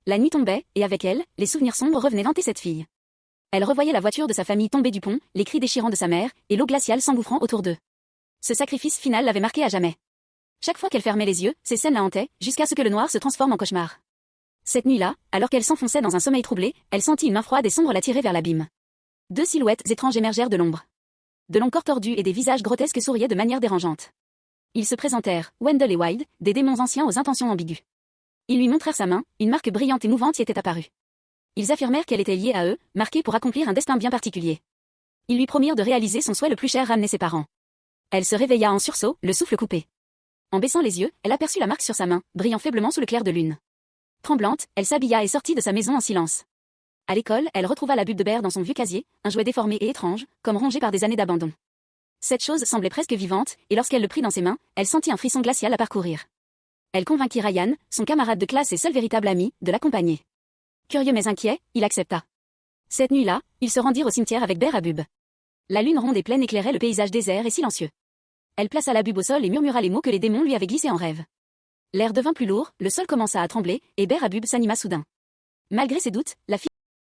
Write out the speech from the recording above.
La nuit tombait, et avec elle, les souvenirs sombres revenaient hanter cette fille. Elle revoyait la voiture de sa famille tomber du pont, les cris déchirants de sa mère, et l'eau glaciale s'engouffrant autour d'eux. Ce sacrifice final l'avait marquée à jamais. Chaque fois qu'elle fermait les yeux, ces scènes la hantaient, jusqu'à ce que le noir se transforme en cauchemar. Cette nuit-là, alors qu'elle s'enfonçait dans un sommeil troublé, elle sentit une main froide et sombre la tirer vers l'abîme. Deux silhouettes étranges émergèrent de l'ombre. De longs corps tordus et des visages grotesques souriaient de manière dérangeante. Ils se présentèrent, Wendell et Wild, des démons anciens aux intentions ambiguës. Ils lui montrèrent sa main, une marque brillante et mouvante y était apparue. Ils affirmèrent qu'elle était liée à eux, marquée pour accomplir un destin bien particulier. Ils lui promirent de réaliser son souhait le plus cher, ramener ses parents. Elle se réveilla en sursaut, le souffle coupé. En baissant les yeux, elle aperçut la marque sur sa main, brillant faiblement sous le clair de lune. Tremblante, elle s'habilla et sortit de sa maison en silence. À l'école, elle retrouva la butte de Bear dans son vieux casier, un jouet déformé et étrange, comme rongé par des années d'abandon. Cette chose semblait presque vivante, et lorsqu'elle le prit dans ses mains, elle sentit un frisson glacial à parcourir. Elle convainquit Ryan, son camarade de classe et seul véritable ami, de l'accompagner. Curieux mais inquiet, il accepta. Cette nuit-là, ils se rendirent au cimetière avec Bear Abub. La lune ronde et pleine éclairait le paysage désert et silencieux. Elle plaça la bube au sol et murmura les mots que les démons lui avaient glissés en rêve. L'air devint plus lourd, le sol commença à trembler, et Bear Abub s'anima soudain. Malgré ses doutes, la fille